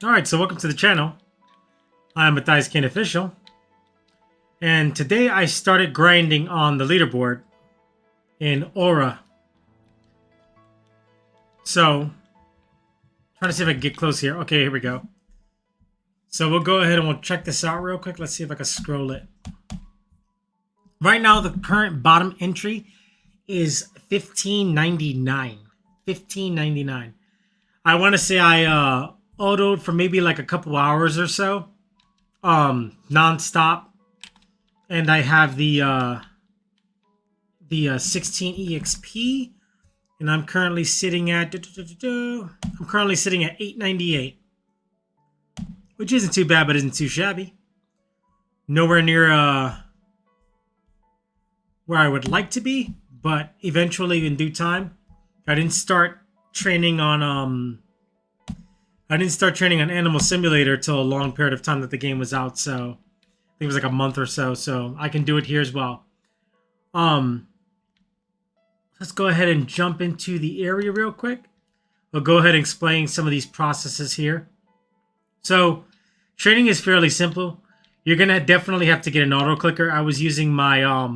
Alright, so welcome to the channel. I'm MATHIAS Official. And today I started grinding on the leaderboard in Aura. So, trying to see if I can get close here. Okay, here we go. So we'll go ahead and we'll check this out real quick. Let's see if I can scroll it. Right now, the current bottom entry is $15.99. $15.99. I want to say I autoed for maybe like a couple hours or so, non-stop, and I have the 16 EXP, and I'm currently sitting at $8.98, which isn't too bad, but isn't too shabby. Nowhere near where I would like to be, but eventually in due time. I didn't start training on Animal Simulator till a long period of time that the game was out, so I think it was like a month or so, so I can do it here as well. Let's go ahead and jump into the area real quick. We'll go ahead and explain some of these processes here. So, training is fairly simple. You're gonna definitely have to get an auto clicker. I was using my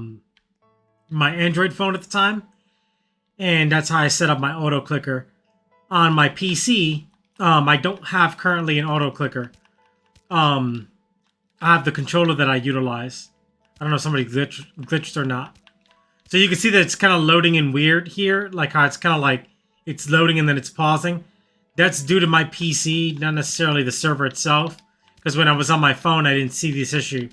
my Android phone at the time, and that's how I set up my auto clicker. On my PC, I don't have currently an auto clicker. I have the controller that I utilize. I don't know if somebody glitched or not. So you can see that it's kind of loading in weird here, like how it's kind of like it's loading and then it's pausing. That's due to my PC, not necessarily the server itself, because when I was on my phone, I didn't see this issue.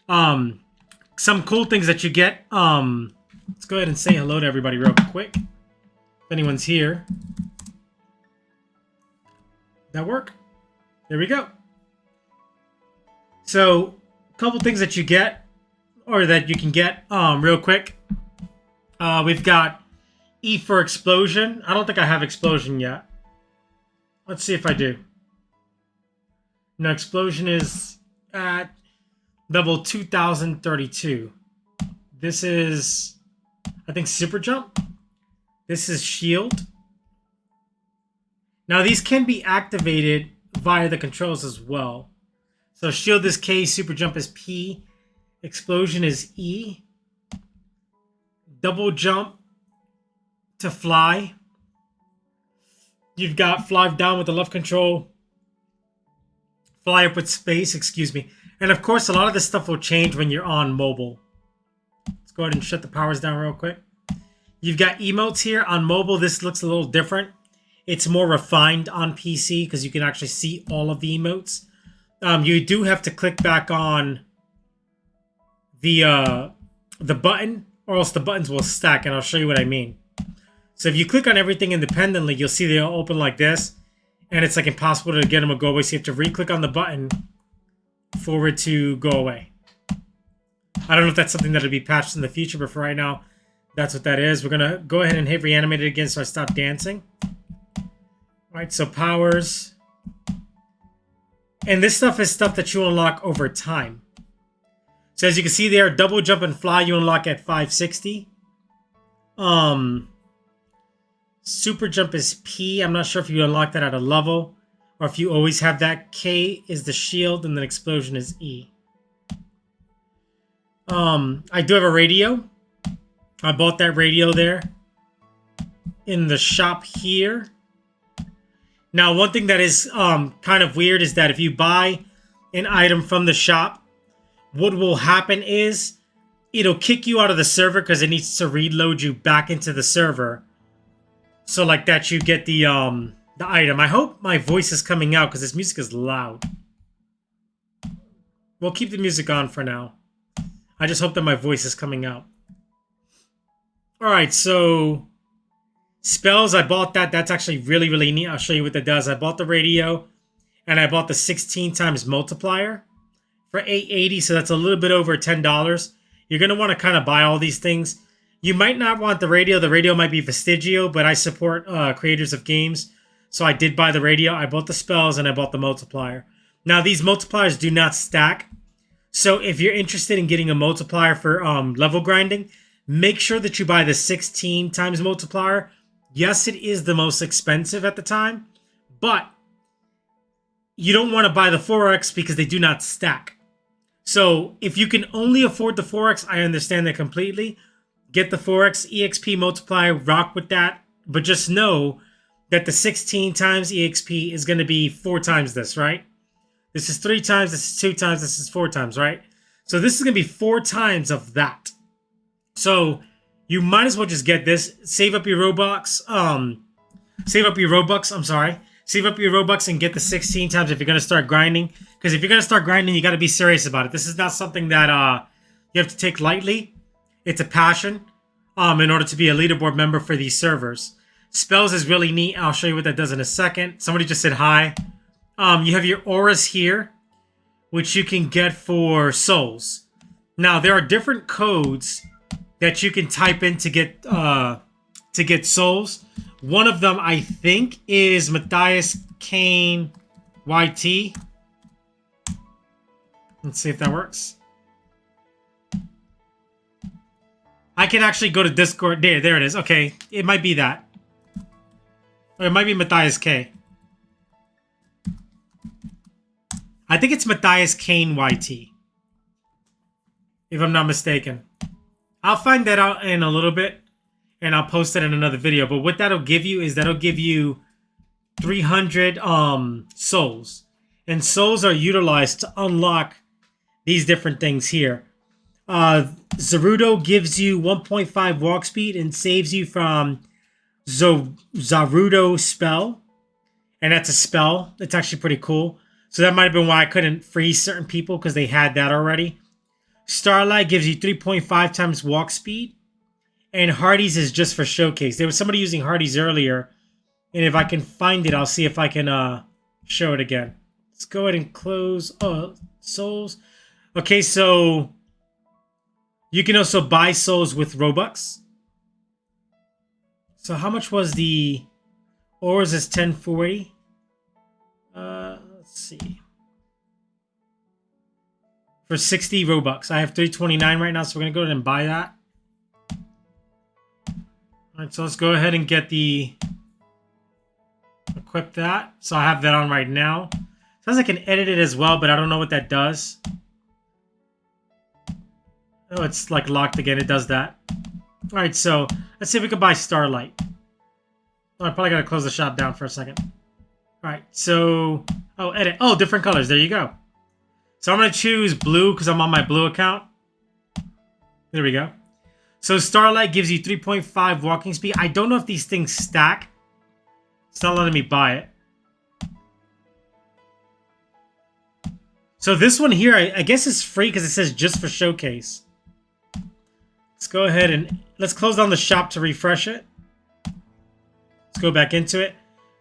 Some cool things that you get. Let's go ahead and say hello to everybody real quick. If anyone's here. That work? There we go. So, a couple things that you get, or that you can get real quick. We've got E for Explosion. I don't think I have Explosion yet. Let's see if I do. No, Explosion is at level 2032. This is, I think, Super Jump. This is Shield. Now, these can be activated via the controls as well. So, Shield is K, Super Jump is P, Explosion is E. Double Jump to fly. You've got Fly down with the left control. Fly up with space, excuse me. And of course, a lot of this stuff will change when you're on mobile. Let's go ahead and shut the powers down real quick. You've got emotes here. On mobile, this looks a little different. It's more refined on PC because you can actually see all of the emotes. You do have to click back on the button, or else the buttons will stack, and I'll show you what I mean. So if you click on everything independently, you'll see they'll open like this, and it's like impossible to get them to go away, so you have to re-click on the button for it to go away. I don't know if that's something that'll be patched in the future, but for right now, that's what that is. We're gonna go ahead and hit reanimate it again so I stop dancing. Alright, so powers. And this stuff is stuff that you unlock over time. So as you can see there, double jump and fly you unlock at 560. Super jump is P. I'm not sure if you unlock that at a level, or if you always have that. K is the shield, and then explosion is E. I do have a radio. I bought that radio there in the shop here. Now, one thing that is kind of weird is that if you buy an item from the shop, what will happen is it'll kick you out of the server because it needs to reload you back into the server. So like that, you get the item. I hope my voice is coming out because this music is loud. We'll keep the music on for now. I just hope that my voice is coming out. Alright, so spells, I bought that. That's actually really, really neat. I'll show you what that does. I bought the radio, and I bought the 16 times multiplier for $8.80, so that's a little bit over $10. You're going to want to kind of buy all these things. You might not want the radio. The radio might be Vestigio, but I support creators of games, so I did buy the radio. I bought the spells, and I bought the multiplier. Now, these multipliers do not stack, so if you're interested in getting a multiplier for level grinding, make sure that you buy the 16 times multiplier. Yes, it is the most expensive at the time, but you don't want to buy the 4x because they do not stack. So if you can only afford the 4x, I understand that completely. Get the 4x EXP multiply, rock with that. But just know that the 16 times EXP is going to be 4 times this, right? This is 3 times, this is 2 times, this is 4 times, right? So this is going to be 4 times of that. So you might as well just get this. Save up your Robux. Save up your Robux, Save up your Robux and get the 16 times if you're going to start grinding. Because if you're going to start grinding, you got to be serious about it. This is not something that you have to take lightly. It's a passion in order to be a leaderboard member for these servers. Spells is really neat. I'll show you what that does in a second. Somebody just said hi. You have your auras here, which you can get for souls. Now, there are different codes that you can type in to get souls. One of them, I think, is MATHIAS Kane YT. Let's see if that works. I can actually go to Discord. There it is. Okay, it might be that. Or it might be MATHIAS K. I think it's MATHIAS Kane YT. If I'm not mistaken. I'll find that out in a little bit. And I'll post it in another video. But what that'll give you is that'll give you 300 souls. And souls are utilized to unlock these different things here. Zarudo gives you 1.5 walk speed and saves you from Zarudo spell. And that's a spell. It's actually pretty cool. So that might have been why I couldn't freeze certain people, because they had that already. Starlight gives you 3.5 times walk speed. And Hardy's is just for showcase. There was somebody using Hardy's earlier. And if I can find it, I'll see if I can show it again. Let's go ahead and close. Oh, souls. Okay, so you can also buy souls with Robux. So how much was the auras? Is 1040. Let's see. For 60 Robux. I have 329 right now, so we're going to go ahead and buy that. Alright, so let's go ahead and get equip that. So I have that on right now. Sounds like I can edit it as well, but I don't know what that does. Oh, it's like locked again. It does that. Alright, so let's see if we can buy Starlight. Oh, I probably gotta close the shop down for a second. Alright, so... Oh, edit. Oh, different colors. There you go. So I'm gonna choose blue because I'm on my blue account. There we go. So Starlight gives you 3.5 walking speed. I don't know if these things stack. It's not letting me buy it. So this one here, I guess is free because it says just for showcase. Let's go ahead and let's close down the shop to refresh it. Let's go back into it.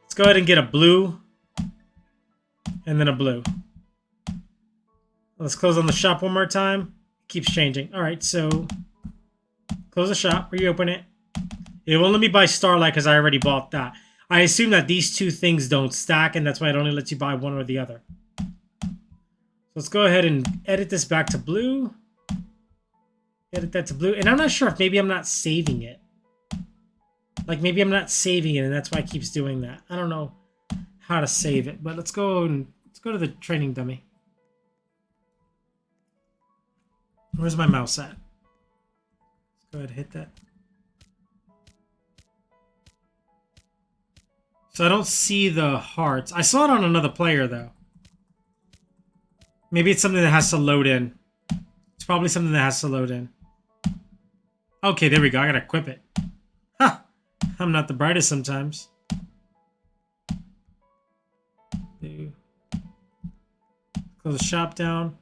Let's go ahead and get a blue. And then a blue. Let's close on the shop one more time. It keeps changing. Alright, so... Close the shop, reopen it. It won't let me buy Starlight because I already bought that. I assume that these two things don't stack, and that's why it only lets you buy one or the other. So let's go ahead and edit this back to blue. Edit that to blue. And I'm not sure if maybe I'm not saving it. Like maybe I'm not saving it, and that's why it keeps doing that. I don't know how to save it, but let's go to the training dummy. Where's my mouse at? Go ahead and hit that. So I don't see the hearts. I saw it on another player though. Maybe it's something that has to load in. It's probably something that has to load in. Okay, there we go. I gotta equip it. Ha! I'm not the brightest sometimes. Close the shop down.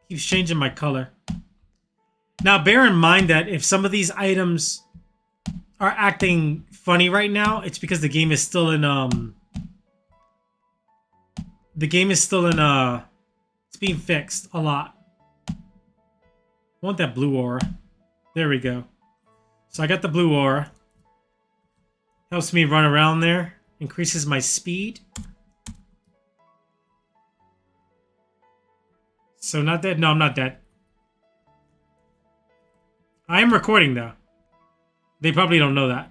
Keeps changing my color. Now, bear in mind that if some of these items are acting funny right now, it's because the game is still in, it's being fixed a lot. I want that blue aura. There we go. So I got the blue aura. Helps me run around there. Increases my speed. So not dead? No, I'm not dead. I am recording though. They probably don't know that.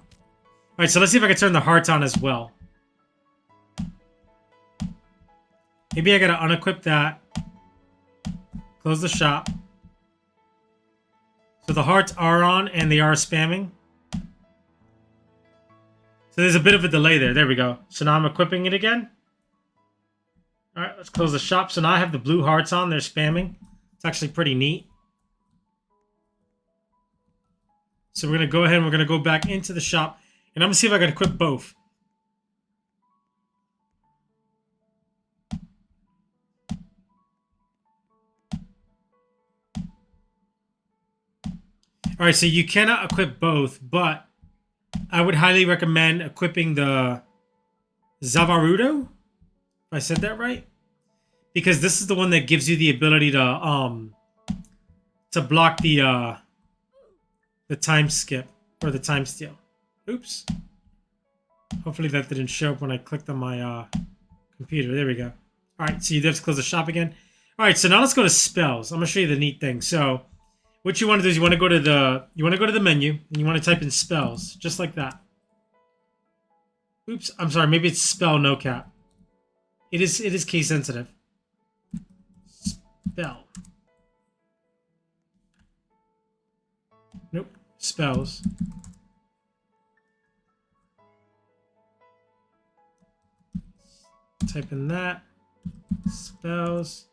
Alright, so let's see if I can turn the hearts on as well. Maybe I gotta unequip that. Close the shop. So the hearts are on and they are spamming. So there's a bit of a delay there. There we go. So now I'm equipping it again. All right, let's close the shop. So now I have the blue hearts on. They're spamming. It's actually pretty neat. So we're going to go ahead and we're going to go back into the shop. And I'm going to see if I can equip both. All right, so you cannot equip both, but I would highly recommend equipping the Zavarudo, if I said that right, because this is the one that gives you the ability to block the time skip or the time steal. Oops. Hopefully that didn't show up when I clicked on my computer. There we go. All right, so you have to close the shop again. All right, so now let's go to spells. I'm gonna show you the neat thing. So what you want to do is you want to go to the menu and you want to type in spells, just like that. Oops, I'm sorry, maybe it's spell no cap. It is case sensitive. Spell. Nope, spells. Type in that. Spells.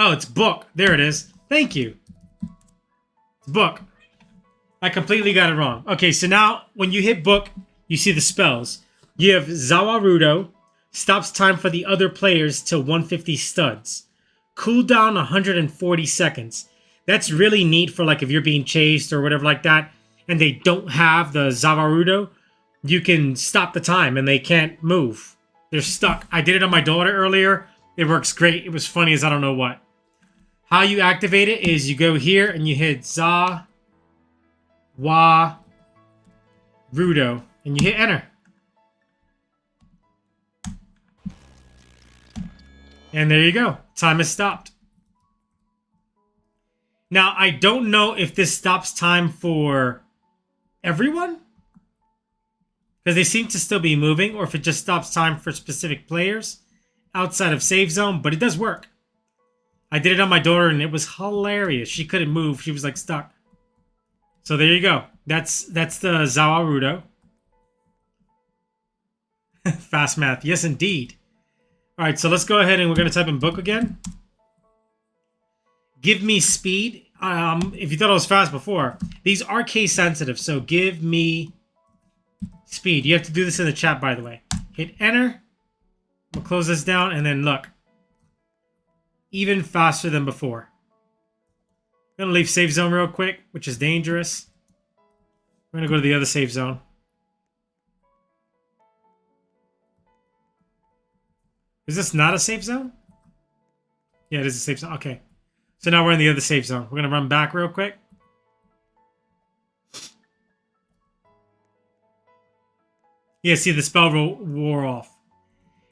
Oh, it's book. There it is. Thank you. It's book. I completely got it wrong. Okay, so now when you hit book, you see the spells. You have Zawarudo. Stops time for the other players till 150 studs. Cooldown 140 seconds. That's really neat for like if you're being chased or whatever like that and they don't have the Zawarudo, you can stop the time and they can't move. They're stuck. I did it on my daughter earlier. It works great. It was funny as I don't know what. How you activate it is you go here and you hit Zawarudo and you hit enter. And there you go. Time is stopped. Now, I don't know if this stops time for everyone, because they seem to still be moving, or if it just stops time for specific players outside of save zone, but it does work. I did it on my daughter, and it was hilarious. She couldn't move. She was, like, stuck. So there you go. That's the Zawarudo. Fast math. Yes, indeed. All right, so let's go ahead and we're going to type in book again. Give me speed. If you thought I was fast before, these are case sensitive, so give me speed. You have to do this in the chat, by the way. Hit enter. We'll close this down, and then look. Even faster than before. I'm going to leave save zone real quick, which is dangerous. We're going to go to the other save zone. Is this not a safe zone? Yeah, it is a safe zone. Okay. So now we're in the other safe zone. We're going to run back real quick. Yeah, see, the spell wore off.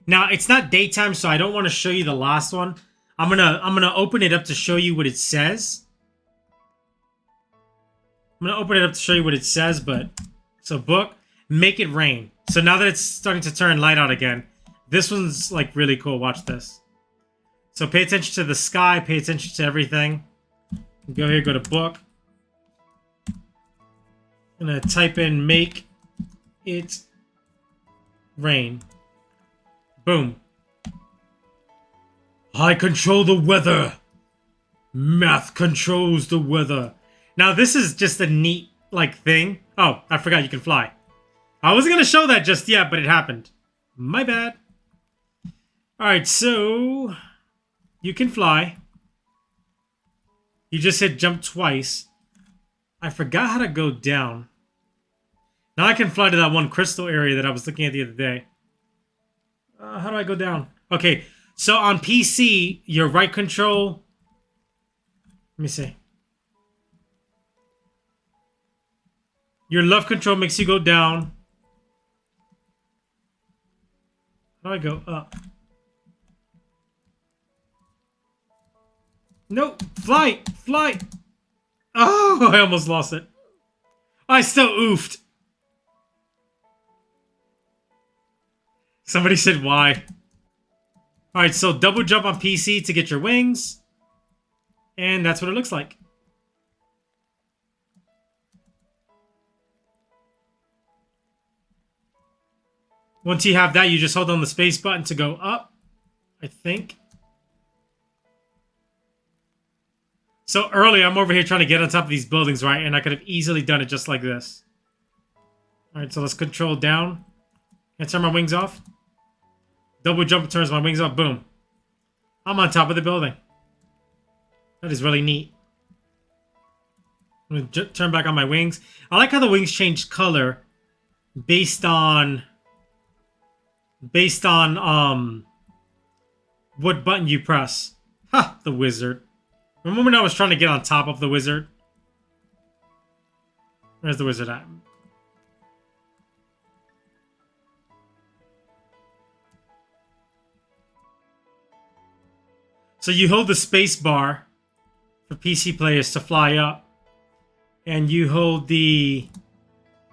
Now, it's not daytime, so I don't want to show you the last one. I'm gonna open it up to show you what it says. I'm going to open it up to show you what it says, but... So, book, make it rain. So now that it's starting to turn light out again, this one's, like, really cool. Watch this. So pay attention to the sky. Pay attention to everything. Go here, go to book. I'm going to type in make it rain. Boom. I control the weather. Math controls the weather. Now, this is just a neat, like, thing. Oh, I forgot you can fly. I wasn't going to show that just yet, but it happened. My bad. Alright, so... You can fly. You just hit jump twice. I forgot how to go down. Now I can fly to that one crystal area that I was looking at the other day. How do I go down? Okay, so on PC, your right control... Let me see. Your left control makes you go down. How do I go up? Nope. Fly! Fly! Oh, I almost lost it. I still oofed. Somebody said why. All right, so double jump on PC to get your wings. And that's what it looks like. Once you have that, you just hold on the space button to go up, I think. So earlier, I'm over here trying to get on top of these buildings, right? And I could have easily done it just like this. All right, so let's control down. And turn my wings off. Double jump turns my wings off. Boom. I'm on top of the building. That is really neat. I'm going to turn back on my wings. I like how the wings change color based on what button you press. Ha! The wizard. Remember when I was trying to get on top of the wizard? Where's the wizard at? So you hold the space bar for PC players to fly up. And you hold the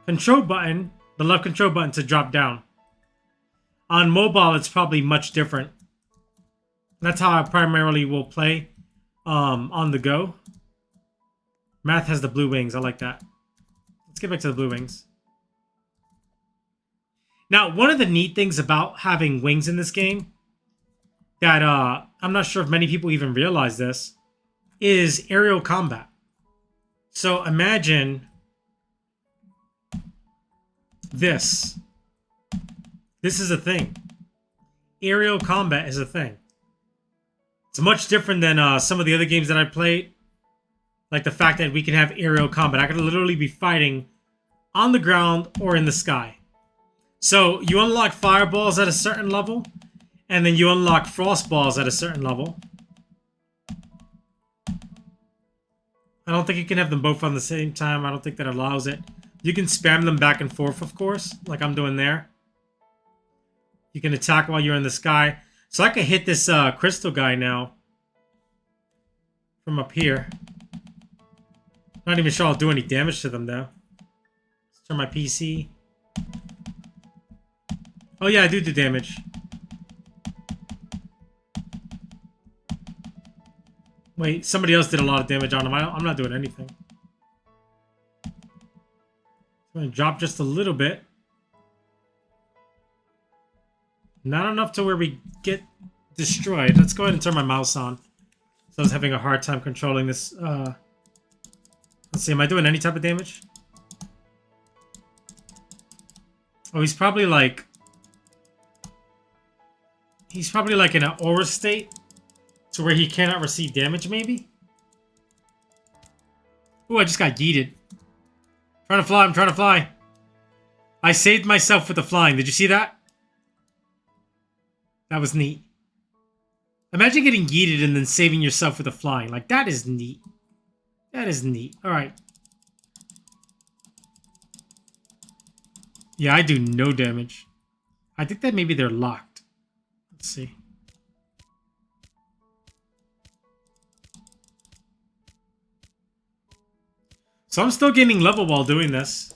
control button, the left control button, to drop down. On mobile, it's probably much different. That's how I primarily will play on the go. Math has the blue wings. I like that. Let's get back to the blue wings. Now, one of the neat things about having wings in this game that I'm not sure if many people even realize this is aerial combat. So imagine this. This is a thing. Aerial combat is a thing. It's much different than some of the other games that I played. Like the fact that we can have aerial combat. I could literally be fighting on the ground or in the sky. So you unlock fireballs at a certain level. And then you unlock frost balls at a certain level. I don't think you can have them both on the same time. I don't think that allows it. You can spam them back and forth, of course, like I'm doing there. You can attack while you're in the sky. So I can hit this crystal guy now from up here. Not even sure I'll do any damage to them, though. Let's turn my PC. Oh, yeah, I do damage. Wait, somebody else did a lot of damage on him. I'm not doing anything. I'm going to drop just a little bit. Not enough to where we get destroyed. Let's go ahead and turn my mouse on. So I was having a hard time controlling this. Let's see, am I doing any type of damage? Oh, he's probably like... He's probably like in an aura state. To where he cannot receive damage, maybe? Ooh, I just got yeeted. Trying to fly, I'm trying to fly. I saved myself with the flying. Did you see that? That was neat. Imagine getting yeeted and then saving yourself with the flying. Like, that is neat. That is neat. Alright. Yeah, I do no damage. I think that maybe they're locked. Let's see. So I'm still gaining level while doing this.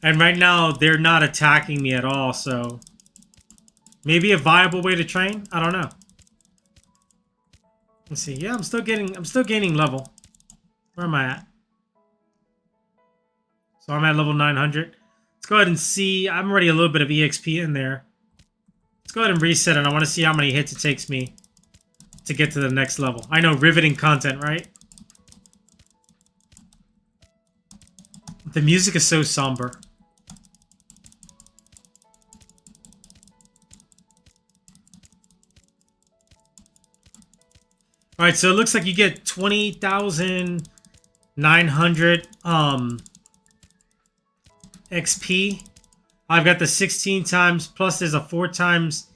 And right now, they're not attacking me at all, so... Maybe a viable way to train? I don't know. Let's see. Yeah, I'm still gaining level. Where am I at? So I'm at level 900. Let's go ahead and see. I'm already a little bit of EXP in there. Let's go ahead and reset it. I want to see how many hits it takes me to get to the next level. I know, riveting content, right? The music is so somber. Alright, so it looks like you get 20,900 XP. I've got the 16 times, plus there's a 4 times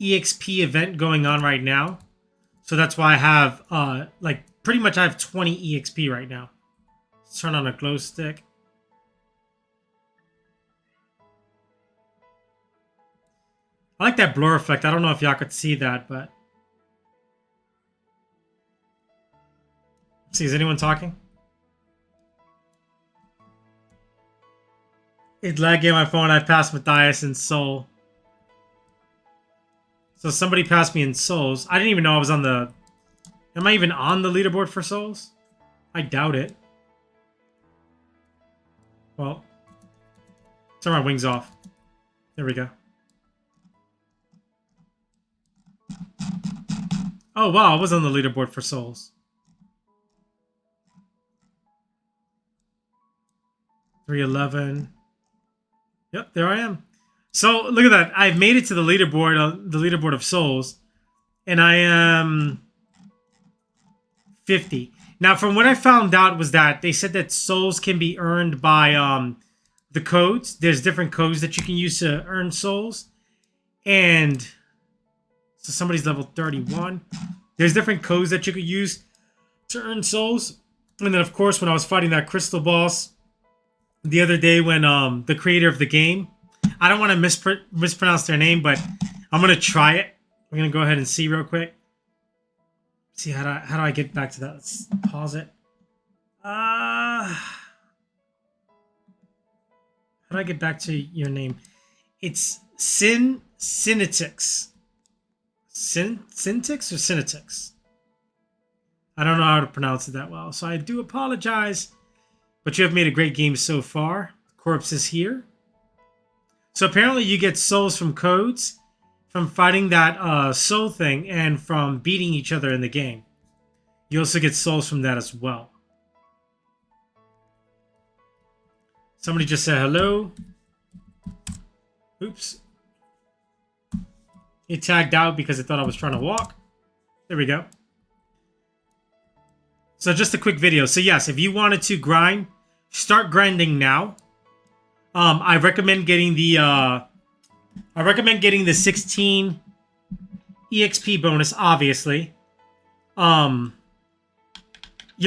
EXP event going on right now. So that's why I have, like, pretty much I have 20 EXP right now. Let's turn on a glow stick. I like that blur effect. I don't know if y'all could see that, but... Let's see, is anyone talking? It's lagging on my phone. I passed Matthias in Seoul. So somebody passed me in souls. I didn't even know I was on the... Am I even on the leaderboard for souls? I doubt it. Well, turn my wings off. There we go. Oh, wow, I was on the leaderboard for souls. 311. Yep, there I am. So, look at that. I've made it to the leaderboard of souls. And I am 50. Now, from what I found out was that they said that souls can be earned by the codes. There's different codes that you can use to earn souls. And so somebody's level 31. There's different codes that you could use to earn souls. And then, of course, when I was fighting that crystal boss the other day when the creator of the game, I don't want to mispronounce their name, but I'm going to try it. We're going to go ahead and see real quick. See, how do I get back to that? Let's pause it. How do I get back to your name? It's Synetix. Syntix or Synetix? I don't know how to pronounce it that well, so I do apologize. But you have made a great game so far. Corpse is here. So apparently you get souls from codes, from fighting that soul thing, and from beating each other in the game. You also get souls from that as well. Somebody just said hello. Oops. It tagged out because it thought I was trying to walk. There we go. So just a quick video. So yes, if you wanted to grind, start grinding now. I recommend getting the 16 EXP bonus, obviously. You'll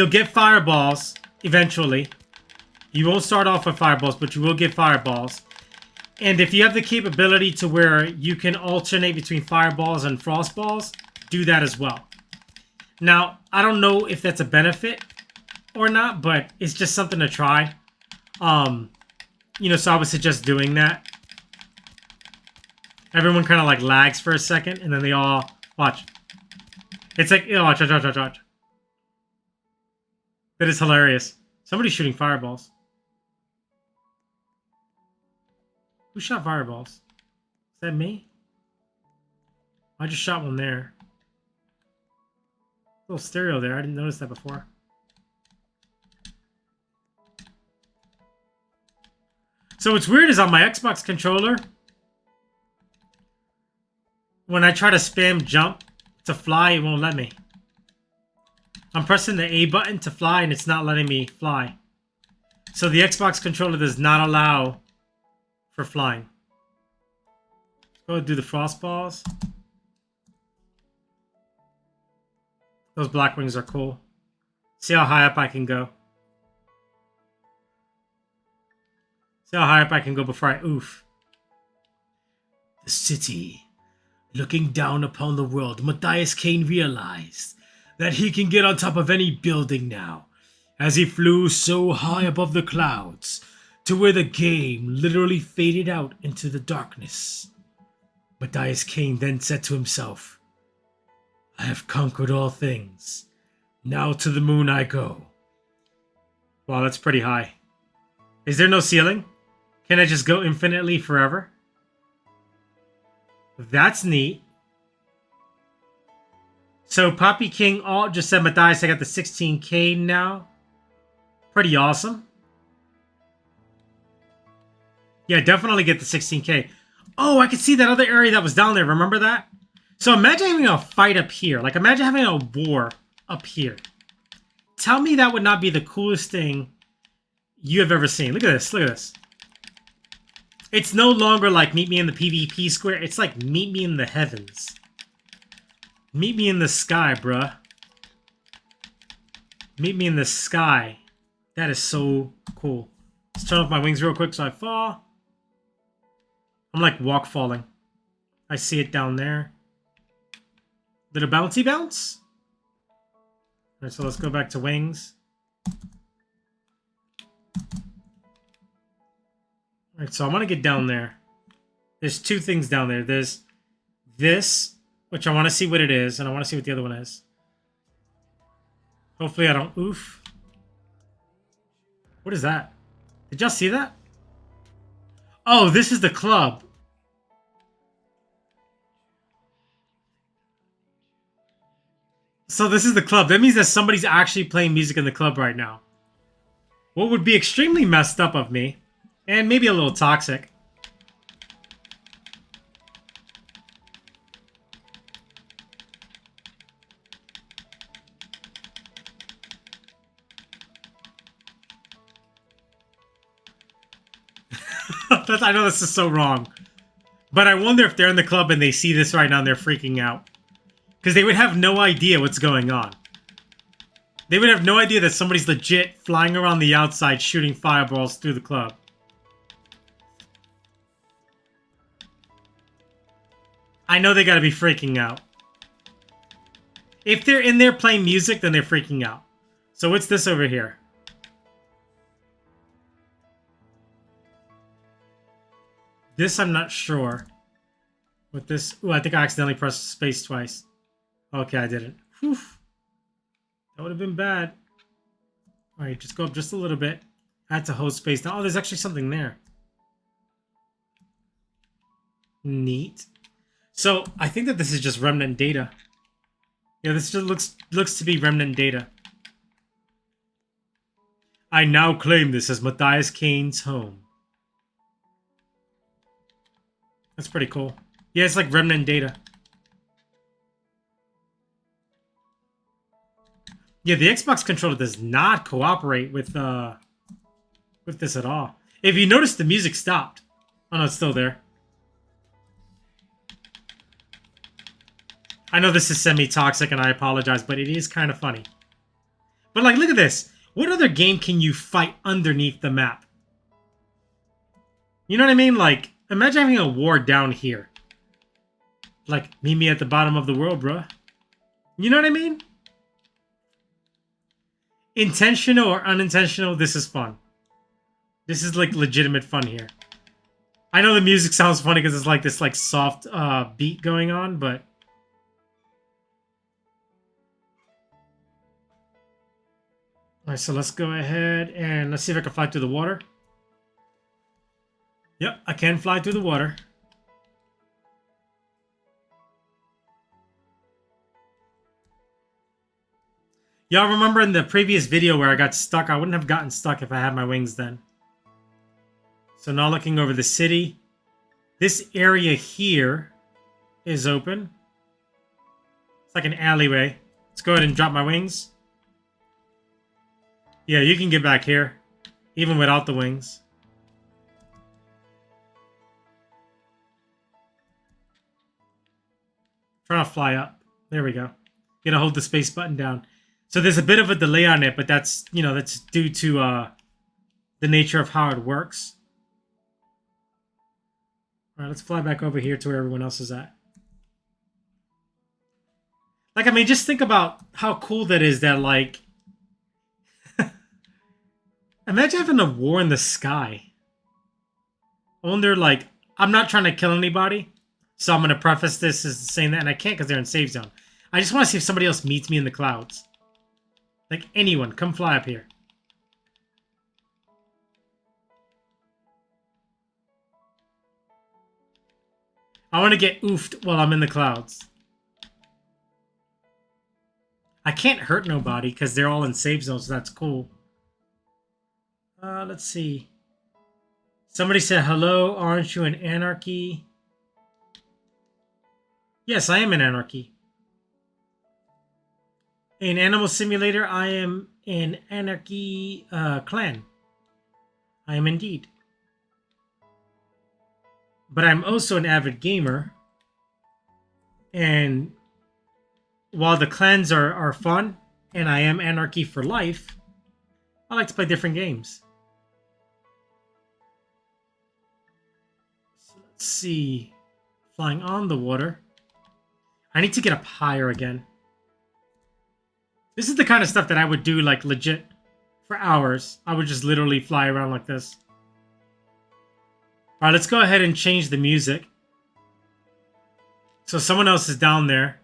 get fireballs eventually. You won't start off with fireballs, but you will get fireballs. And if you have the capability to where you can alternate between fireballs and frostballs, do that as well. Now, I don't know if that's a benefit or not, but it's just something to try. You know, so I would suggest doing that. Everyone kind of like lags for a second, and then they all watch. It's like, oh, watch. That is hilarious. Somebody's shooting fireballs. Who shot fireballs? Is that me? I just shot one there. Little stereo there. I didn't notice that before. So what's weird is on my Xbox controller, when I try to spam jump to fly, it won't let me. I'm pressing the A button to fly and it's not letting me fly. So the Xbox controller does not allow for flying. Let's go do the frost balls. Those black wings are cool. See how high up I can go. See how high up I can go before I oof. The city. Looking down upon the world, Matthias Kane realized that he can get on top of any building now, as he flew so high above the clouds to where the game literally faded out into the darkness. Matthias Kane then said to himself, I have conquered all things. Now to the moon I go. Wow, that's pretty high. Is there no ceiling? Can I just go infinitely forever? That's neat. So Poppy King Alt just said, Matthias, I got the 16K now. Pretty awesome. Yeah, definitely get the 16K. Oh, I could see that other area that was down there. Remember that? So imagine having a fight up here. Like, imagine having a war up here. Tell me that would not be the coolest thing you have ever seen. Look at this. Look at this. It's no longer like meet me in the PvP square. It's like meet me in the heavens. Meet me in the sky, bruh. Meet me in the sky. That is so cool. Let's turn off my wings real quick so I fall. I'm like walk falling. I see it down there. Little bouncy bounce. Alright, so let's go back to wings. Alright, so I want to get down there. There's two things down there. There's this which I want to see what it is, and I want to see what the other one is. Hopefully I don't oof. What is that? Did y'all see that? Oh, this is the club. So this is the club. That means that somebody's actually playing music in the club right now. What would be extremely messed up of me, and maybe a little toxic. I know this is so wrong. But I wonder if they're in the club and they see this right now and they're freaking out. Because they would have no idea what's going on. They would have no idea that somebody's legit flying around the outside shooting fireballs through the club. I know they gotta be freaking out. If they're in there playing music, then they're freaking out. So what's this over here? This I'm not sure. With this... Ooh, I think I accidentally pressed space twice. Okay, I didn't. Whew. That would have been bad. Alright, just go up just a little bit. I had to hold space down. Oh, there's actually something there. Neat. So, I think that this is just remnant data. Yeah, this just looks to be remnant data. I now claim this as Matthias Kane's home. That's pretty cool. Yeah, it's like remnant data. Yeah, the Xbox controller does not cooperate with this at all. If you notice, the music stopped. Oh no, it's still there. I know this is semi-toxic and I apologize, but it is kind of funny. But like, look at this. What other game can you fight underneath the map? You know what I mean? Like, imagine having a war down here. Like, meet me at the bottom of the world, bruh. You know what I mean? Intentional or unintentional, this is fun. This is like legitimate fun here. I know the music sounds funny because it's like this like soft beat going on, but... Alright, so let's go ahead and let's see if I can fly through the water. Yep, I can fly through the water. Y'all remember in the previous video where I got stuck? I wouldn't have gotten stuck if I had my wings then. So now looking over the city. This area here is open. It's like an alleyway. Let's go ahead and drop my wings. Yeah, you can get back here, even without the wings. Trying to fly up. There we go. You gotta hold the space button down. So there's a bit of a delay on it, but that's, you know, that's due to the nature of how it works. All right, let's fly back over here to where everyone else is at. Like, I mean, just think about how cool that is that, like... Imagine having a war in the sky. I wonder, like... I'm not trying to kill anybody, so I'm going to preface this as saying that, and I can't because they're in safe zone. I just want to see if somebody else meets me in the clouds. Like, anyone, come fly up here. I want to get oofed while I'm in the clouds. I can't hurt nobody because they're all in safe zones, so that's cool. Let's see. Somebody said, hello, aren't you in Anarchy? Yes, I am in Anarchy. In Animal Simulator, I am in Anarchy Clan. I am indeed. But I'm also an avid gamer. And while the clans are fun, and I am Anarchy for life, I like to play different games. So let's see. Flying on the water. I need to get up higher again. This is the kind of stuff that I would do, like, legit for hours. I would just literally fly around like this. Alright, let's go ahead and change the music. So someone else is down there.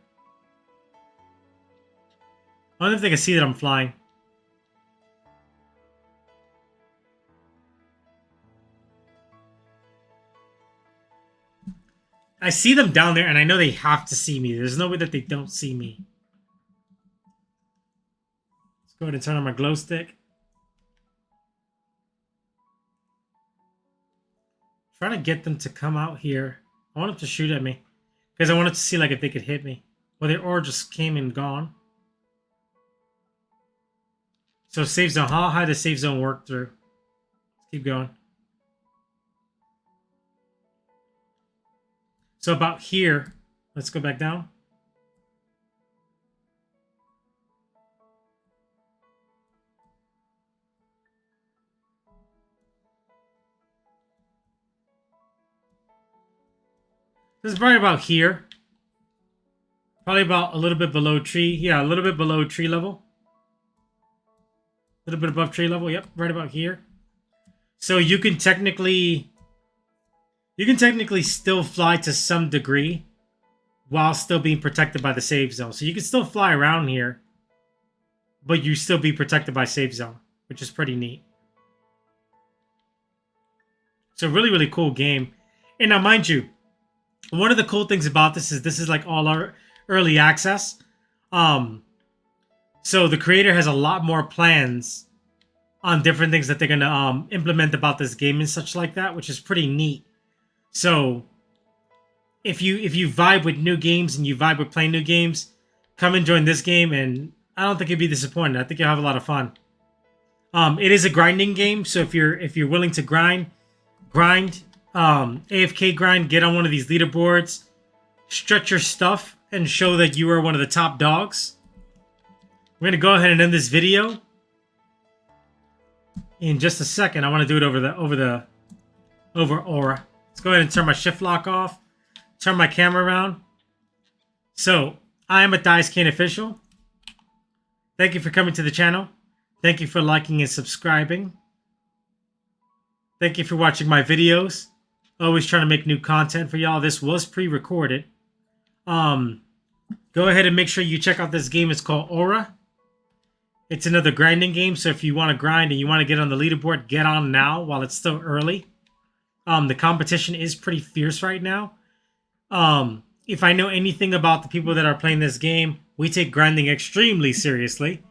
I wonder if they can see that I'm flying. I see them down there, and I know they have to see me. There's no way that they don't see me. Let's go ahead and turn on my glow stick. Trying to get them to come out here. I want them to shoot at me. Because I wanted to see like if they could hit me. Well, they all just came and gone. So save zone. How high does save zone work through? Let's keep going. So about here. Let's go back down. This is probably about here. Probably about a little bit below tree. Yeah, a little bit below tree level. A little bit above tree level. Yep, right about here. So you can technically still fly to some degree while still being protected by the safe zone. So you can still fly around here, but you still be protected by safe zone, which is pretty neat. So really, really cool game. And now, mind you, one of the cool things about this is like all our early access. So the creator has a lot more plans on different things that they're gonna implement about this game and such like that, which is pretty neat. So if you vibe with new games and you vibe with playing new games, come and join this game, and I don't think you'll be disappointed. I think you'll have a lot of fun. It is a grinding game, so if you're willing to grind, AFK grind, get on one of these leaderboards, stretch your stuff, and show that you are one of the top dogs. We're gonna go ahead and end this video in just a second. I want to do it over Aura. Let's go ahead and turn my shift lock off. Turn my camera around. So I am Matthias Kane Official. Thank you for coming to the channel. Thank you for liking and subscribing. Thank you for watching my videos. Always trying to make new content for y'all. This was pre-recorded. Go ahead and make sure you check out this game. It's called Aura. It's another grinding game, so if you want to grind and you want to get on the leaderboard, get on now while it's still early. The competition is pretty fierce right now. If I know anything about the people that are playing this game, we take grinding extremely seriously.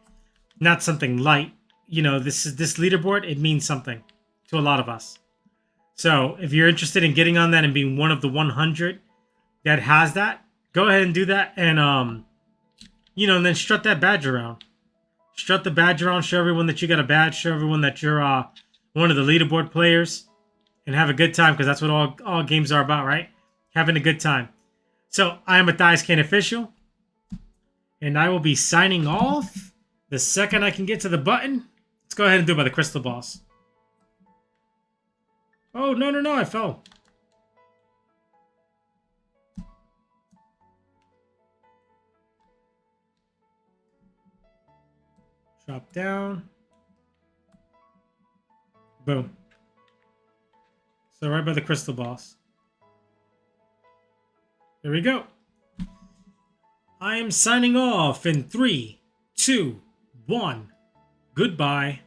Not something light. You know, this leaderboard, it means something to a lot of us. So if you're interested in getting on that and being one of the 100 that has that, go ahead and do that, and and then strut that badge around. Strut the badge around, show everyone that you got a badge, show everyone that you're one of the leaderboard players, and have a good time, because that's what all games are about, right? Having a good time. So, I am Matthias Kane Official, and I will be signing off the second I can get to the button. Let's go ahead and do it by the crystal balls. Oh, no, I fell. Drop down. Boom. So right by the crystal balls. There we go. I am signing off in 3, 2, 1. Goodbye.